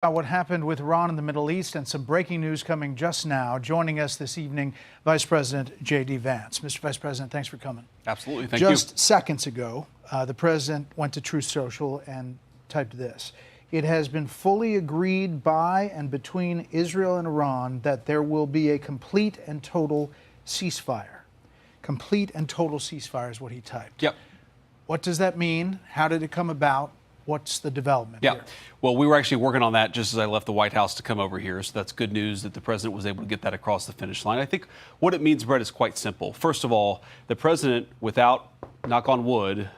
About what happened with Iran in the Middle East and some breaking news coming just now. Joining us this evening, Vice President J.D. Vance. Mr. Vice President, thanks for coming. Absolutely, thank you. Just seconds ago, the President went to Truth Social and typed this. It has been fully agreed by and between Israel and Iran that there will be a complete and total ceasefire. Complete and total ceasefire is what he typed. Yep. What does that mean? How did it come about? What's the development here? Well, we were actually working on that just as I left the White House to come over here. So that's good news that the president was able to get that across the finish line. I think what it means, Brett, is quite simple. First of all, the president, without, knock on wood,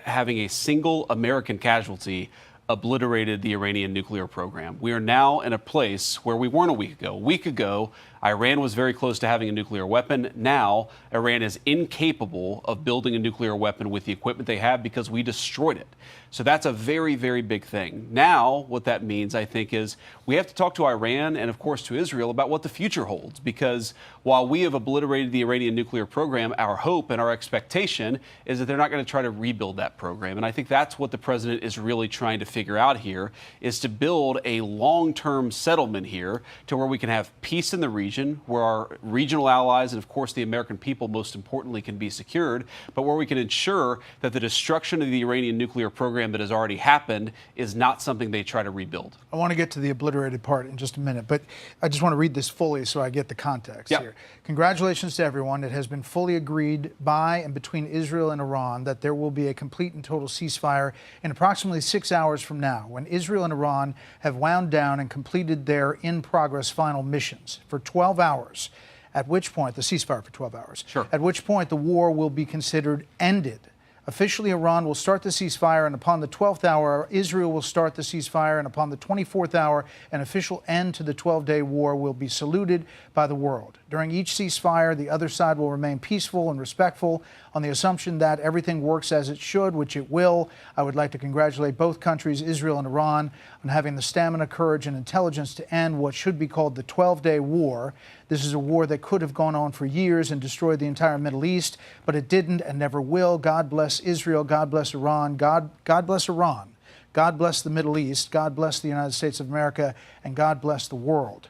having a single American casualty, obliterated the Iranian nuclear program. We are now in a place where we weren't a week ago. A week ago, Iran was very close to having a nuclear weapon. Now, Iran is incapable of building a nuclear weapon with the equipment they have because we destroyed it. So that's a very, very big thing. Now, what that means, I think, is we have to talk to Iran and, of course, to Israel about what the future holds. Because while we have obliterated the Iranian nuclear program, our hope and our expectation is that they're not going to try to rebuild that program. And I think that's what the president is really trying to figure out here, is to build a long-term settlement here to where we can have peace in the region, where our regional allies and, of course, the American people, most importantly, can be secured, but where we can ensure that the destruction of the Iranian nuclear program that has already happened is not something they try to rebuild. I want to get to the obliterated part in just a minute, but I just want to read this fully so I get the context here. Congratulations to everyone. It has been fully agreed by and between Israel and Iran that there will be a complete and total ceasefire in approximately 6 hours from now, when Israel and Iran have wound down and completed their in-progress final missions for 12 hours, at which point, the ceasefire for 12 hours, at which point the war will be considered ended. Officially, Iran will start the ceasefire, and upon the 12th hour, Israel will start the ceasefire, and upon the 24th hour, an official end to the 12-day war will be saluted by the world. During each ceasefire, the other side will remain peaceful and respectful on the assumption that everything works as it should, which it will. I would like to congratulate both countries, Israel and Iran, on having the stamina, courage, and intelligence to end what should be called the 12-day war. This is a war that could have gone on for years and destroyed the entire Middle East, but it didn't and never will. God bless Israel. God bless Iran. God bless Iran. God bless the Middle East. God bless the United States of America. And God bless the world.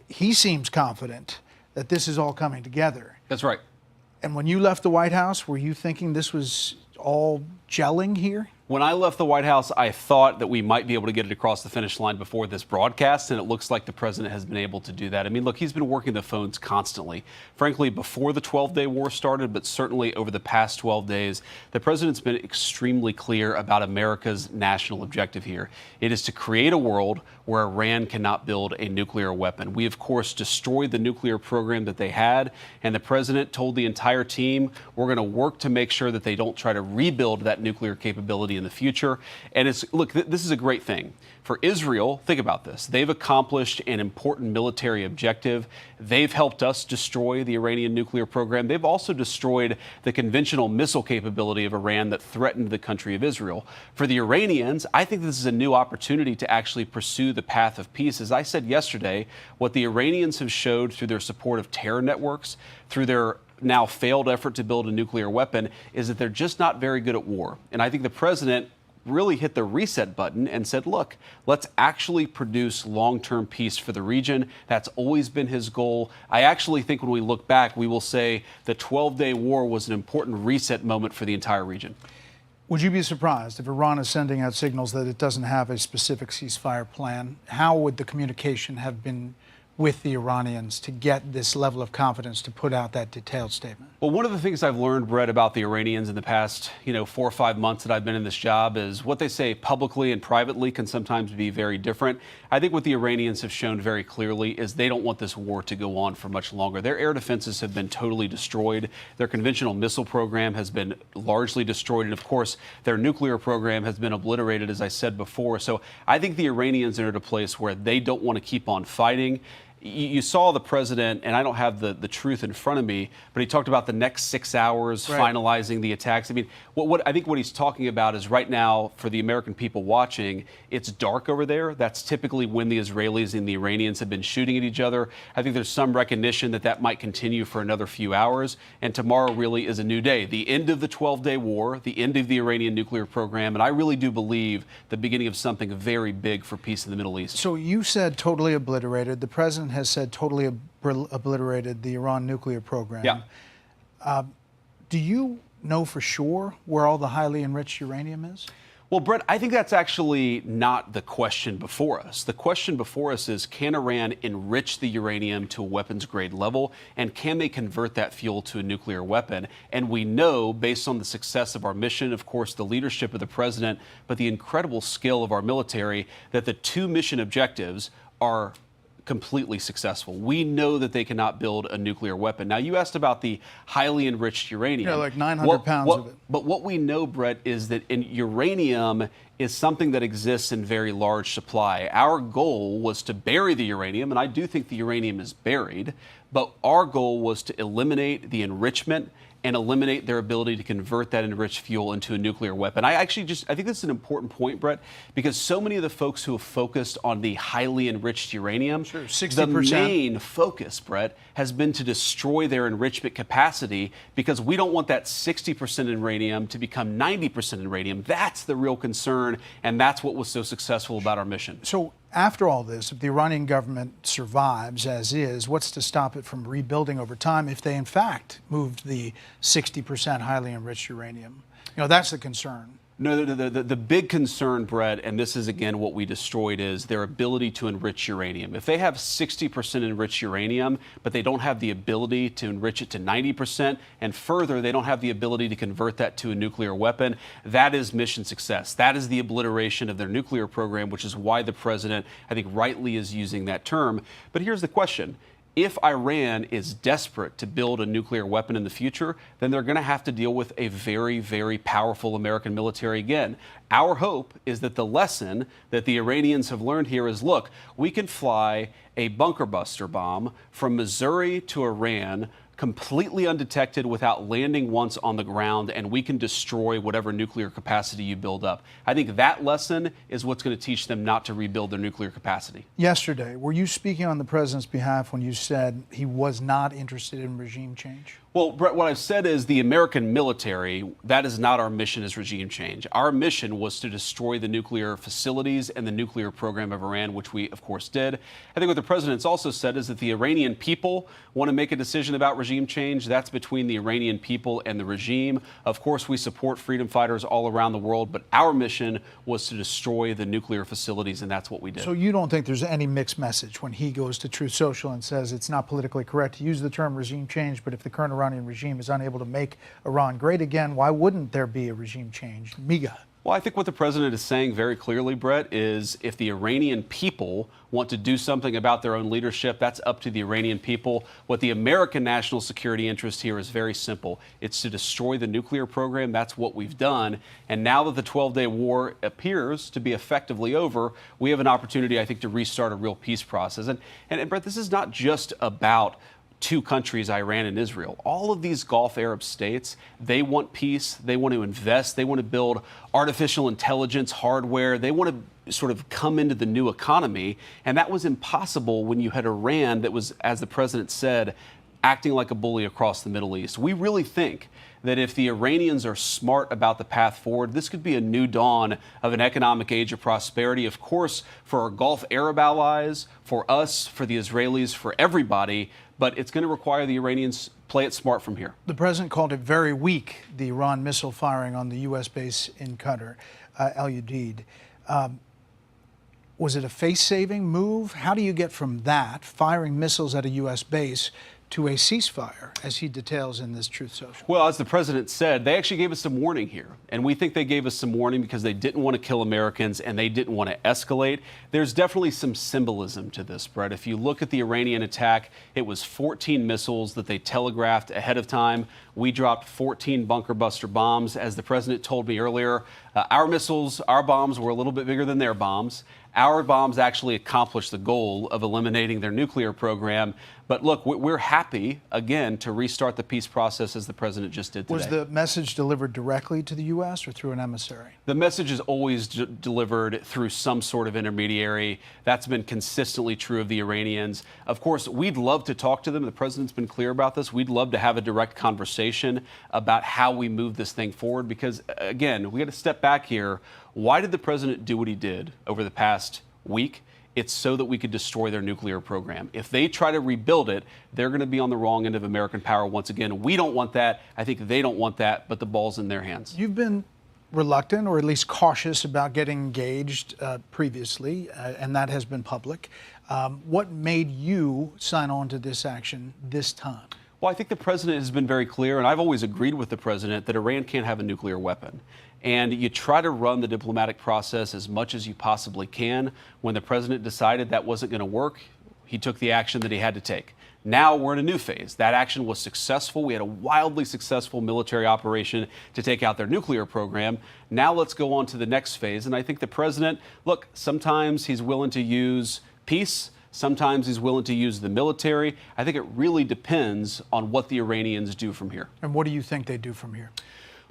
He seems confident that this is all coming together. That's right. And when you left the White House, were you thinking this was all gelling here? When I left the White House, I thought that we might be able to get it across the finish line before this broadcast, and it looks like the president has been able to do that. I mean, look, he's been working the phones constantly. Frankly, before the 12-day war started, but certainly over the past 12 days, the president's been extremely clear about America's national objective here. It is to create a world where Iran cannot build a nuclear weapon. We, of course, destroyed the nuclear program that they had, and the president told the entire team, we're going to work to make sure that they don't try to rebuild that nuclear capability in the future. And look, this is a great thing. For Israel, think about this. They've accomplished an important military objective. They've helped us destroy the Iranian nuclear program. They've also destroyed the conventional missile capability of Iran that threatened the country of Israel. For the Iranians, I think this is a new opportunity to actually pursue the path of peace. As I said yesterday, what the Iranians have showed through their support of terror networks, through their now failed effort to build a nuclear weapon, is that they're just not very good at war. And I think the president really hit the reset button and said, look, let's actually produce long-term peace for the region. That's always been his goal. I actually think when we look back, we will say the 12-day war was an important reset moment for the entire region. Would you be surprised if Iran is sending out signals that it doesn't have a specific ceasefire plan? How would the communication have been with the Iranians to get this level of confidence to put out that detailed statement? Well, one of the things I've learned, Brett, about the Iranians in the past, 4 or 5 months that I've been in this job is what they say publicly and privately can sometimes be very different. I think what the Iranians have shown very clearly is they don't want this war to go on for much longer. Their air defenses have been totally destroyed. Their conventional missile program has been largely destroyed. And of course, their nuclear program has been obliterated, as I said before. So I think the Iranians are at a place where they don't want to keep on fighting. you saw the president, and I don't have the truth in front of me, but he talked about the next 6 hours finalizing the attacks. I mean, I think what he's talking about is right now, for the American people watching, it's dark over there. That's typically when the Israelis and the Iranians have been shooting at each other. I think there's some recognition that that might continue for another few hours, and tomorrow really is a new day. The end of the 12-day war, the end of the Iranian nuclear program, and I really do believe the beginning of something very big for peace in the Middle East. So you said totally obliterated. The president has said totally obliterated the Iran nuclear program. Yeah. Do you know for sure where all the highly enriched uranium is? Well, Brett, I think that's actually not the question before us. The question before us is, can Iran enrich the uranium to a weapons-grade level, and can they convert that fuel to a nuclear weapon? And we know, based on the success of our mission, of course, the leadership of the president, but the incredible skill of our military, that the two mission objectives are completely successful. We know that they cannot build a nuclear weapon. Now, you asked about the highly enriched uranium. Yeah, like 900 pounds of it. But what we know, Brett, is that uranium is something that exists in very large supply. Our goal was to bury the uranium, and I do think the uranium is buried, but our goal was to eliminate the enrichment and eliminate their ability to convert that enriched fuel into a nuclear weapon. I think this is an important point, Brett, because so many of the folks who have focused on the highly enriched uranium, 60%. The main focus, Brett, has been to destroy their enrichment capacity, because we don't want that 60% uranium to become 90% uranium. That's the real concern, and that's what was so successful about our mission. So after all this, if the Iranian government survives as is, what's to stop it from rebuilding over time if they, in fact, moved the 60% highly enriched uranium? You know, that's the concern. No, the big concern, Brett, and this is, again, what we destroyed, is their ability to enrich uranium. If they have 60% enriched uranium, but they don't have the ability to enrich it to 90%, and further, they don't have the ability to convert that to a nuclear weapon, that is mission success. That is the obliteration of their nuclear program, which is why the president, I think, rightly is using that term. But here's the question. If Iran is desperate to build a nuclear weapon in the future, then they're going to have to deal with a very, very powerful American military again. Our hope is that the lesson that the Iranians have learned here is, look, we can fly a bunker buster bomb from Missouri to Iran completely undetected without landing once on the ground, and we can destroy whatever nuclear capacity you build up. I think that lesson is what's going to teach them not to rebuild their nuclear capacity. Yesterday, were you speaking on the president's behalf when you said he was not interested in regime change? Well, Brett, what I've said is the American military, that is not our mission, as regime change. Our mission was to destroy the nuclear facilities and the nuclear program of Iran, which we, of course, did. I think what the president's also said is that the Iranian people want to make a decision about regime change. That's between the Iranian people and the regime. Of course, we support freedom fighters all around the world, but our mission was to destroy the nuclear facilities, and that's what we did. So you don't think there's any mixed message when he goes to Truth Social and says it's not politically correct to use the term regime change, but if the current Iranian regime is unable to make Iran great again, why wouldn't there be a regime change? MIGA. Well, I think what the president is saying very clearly, Brett, is if the Iranian people want to do something about their own leadership, that's up to the Iranian people. What the American national security interest here is very simple. It's to destroy the nuclear program. That's what we've done. And now that the 12-day war appears to be effectively over, we have an opportunity, I think, to restart a real peace process. And Brett, this is not just about two countries, Iran and Israel. All of these Gulf Arab states, they want peace, they want to invest, they want to build artificial intelligence hardware, they want to sort of come into the new economy, and that was impossible when you had Iran that was, as the president said, acting like a bully across the Middle East. We really think that if the Iranians are smart about the path forward, this could be a new dawn of an economic age of prosperity, of course, for our Gulf Arab allies, for us, for the Israelis, for everybody, but it's going to require the Iranians play it smart from here. The president called it very weak, the Iran missile firing on the U.S. base in Qatar, Al Udeid. Was it a face-saving move? How do you get from that, firing missiles at a U.S. base, to a ceasefire, as he details in this Truth Social? Well, as the president said, they actually gave us some warning here. And we think they gave us some warning because they didn't want to kill Americans and they didn't want to escalate. There's definitely some symbolism to this, Brett. If you look at the Iranian attack, it was 14 missiles that they telegraphed ahead of time. We dropped 14 bunker buster bombs. As the president told me earlier, our missiles, our bombs were a little bit bigger than their bombs. Our bombs actually accomplished the goal of eliminating their nuclear program. But look, we're happy, again, to restart the peace process as the president just did today. Was the message delivered directly to the U.S. or through an emissary? The message is always delivered through some sort of intermediary. That's been consistently true of the Iranians. Of course, we'd love to talk to them. The president's been clear about this. We'd love to have a direct conversation about how we move this thing forward because, again, we got to step back here. Why did the president do what he did over the past week? It's so that we could destroy their nuclear program. If they try to rebuild it, they're going to be on the wrong end of American power once again. We don't want that. I think they don't want that, but the ball's in their hands. You've been reluctant or at least cautious about getting engaged previously, and that has been public. What made you sign on to this action this time? Well, I think the president has been very clear, and I've always agreed with the president, that Iran can't have a nuclear weapon. And you try to run the diplomatic process as much as you possibly can. When the president decided that wasn't going to work, he took the action that he had to take. Now we're in a new phase. That action was successful. We had a wildly successful military operation to take out their nuclear program. Now let's go on to the next phase. And I think the president, look, sometimes he's willing to use peace. Sometimes he's willing to use the military. I think it really depends on what the Iranians do from here. And what do you think they do from here?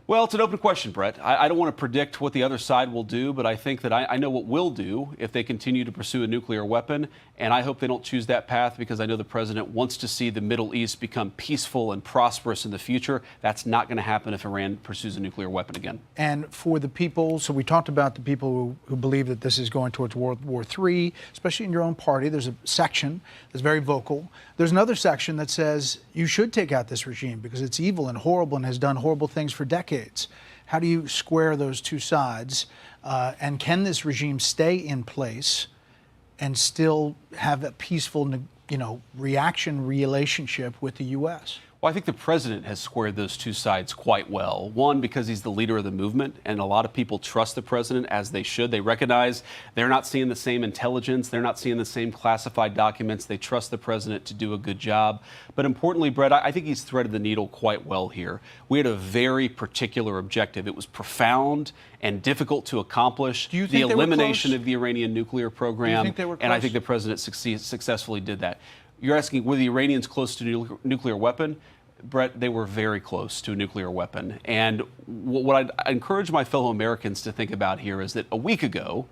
Well, it's an open question, Brett. I don't want to predict what the other side will do, but I think that I know what we'll do if they continue to pursue a nuclear weapon. And I hope they don't choose that path because I know the president wants to see the Middle East become peaceful and prosperous in the future. That's not going to happen if Iran pursues a nuclear weapon again. And for the people, so we talked about the people who believe that this is going towards World War III, especially in your own party. There's a section that's very vocal. There's another section that says you should take out this regime because it's evil and horrible and has done horrible things for decades. How do you square those two sides? And can this regime stay in place and still have a peaceful, reaction relationship with the U.S.? Well, I think the president has squared those two sides quite well. One, because he's the leader of the movement, and a lot of people trust the president as they should. They recognize they're not seeing the same intelligence. They're not seeing the same classified documents. They trust the president to do a good job. But importantly, Brett, I think he's threaded the needle quite well here. We had a very particular objective. It was profound and difficult to accomplish. Do you think the elimination of the Iranian nuclear program. Do you think they were close? And I think the president successfully did that. You're asking, were the Iranians close to a nuclear weapon? Brett, they were very close to a nuclear weapon. And what I'd encourage my fellow Americans to think about here is that a week ago,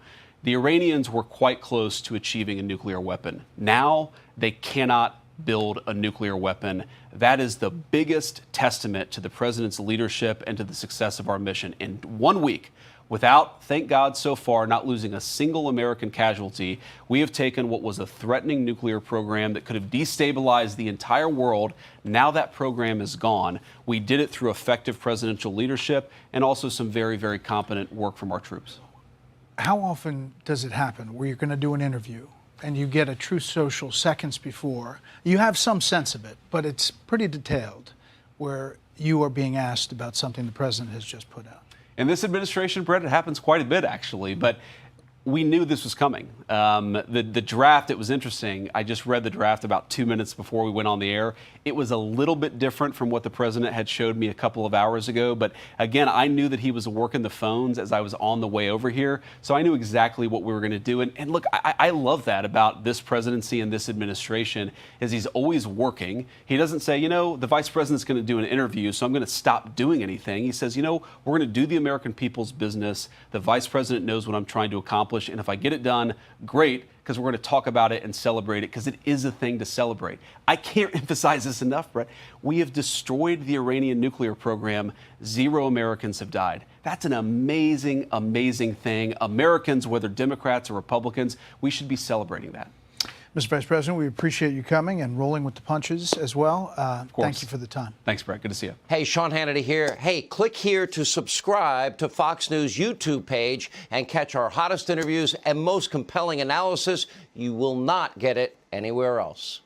the Iranians were quite close to achieving a nuclear weapon. Now they cannot build a nuclear weapon. That is the biggest testament to the president's leadership and to the success of our mission. In 1 week, without, thank God so far, not losing a single American casualty, we have taken what was a threatening nuclear program that could have destabilized the entire world. Now that program is gone. We did it through effective presidential leadership and also some very, very competent work from our troops. How often does it happen where you're going to do an interview and you get a Truth Social seconds before? You have some sense of it, but it's pretty detailed, where you are being asked about something the president has just put out. In this administration, Brett, it happens quite a bit, actually, but we knew this was coming. The draft, it was interesting. I just read the draft about 2 minutes before we went on the air. It was a little bit different from what the president had showed me a couple of hours ago. But again, I knew that he was working the phones as I was on the way over here. So I knew exactly what we were going to do. And look, I love that about this presidency and this administration is he's always working. He doesn't say, the vice president's going to do an interview, so I'm going to stop doing anything. He says, we're going to do the American people's business. The vice president knows what I'm trying to accomplish. And if I get it done, great, because we're going to talk about it and celebrate it, because it is a thing to celebrate. I can't emphasize this enough, Brett. We have destroyed the Iranian nuclear program. 0 Americans have died. That's an amazing, amazing thing. Americans, whether Democrats or Republicans, we should be celebrating that. Mr. Vice President, we appreciate you coming and rolling with the punches as well. Of course. Thank you for the time. Thanks, Brett. Good to see you. Hey, Sean Hannity here. Hey, click here to subscribe to Fox News YouTube page and catch our hottest interviews and most compelling analysis. You will not get it anywhere else.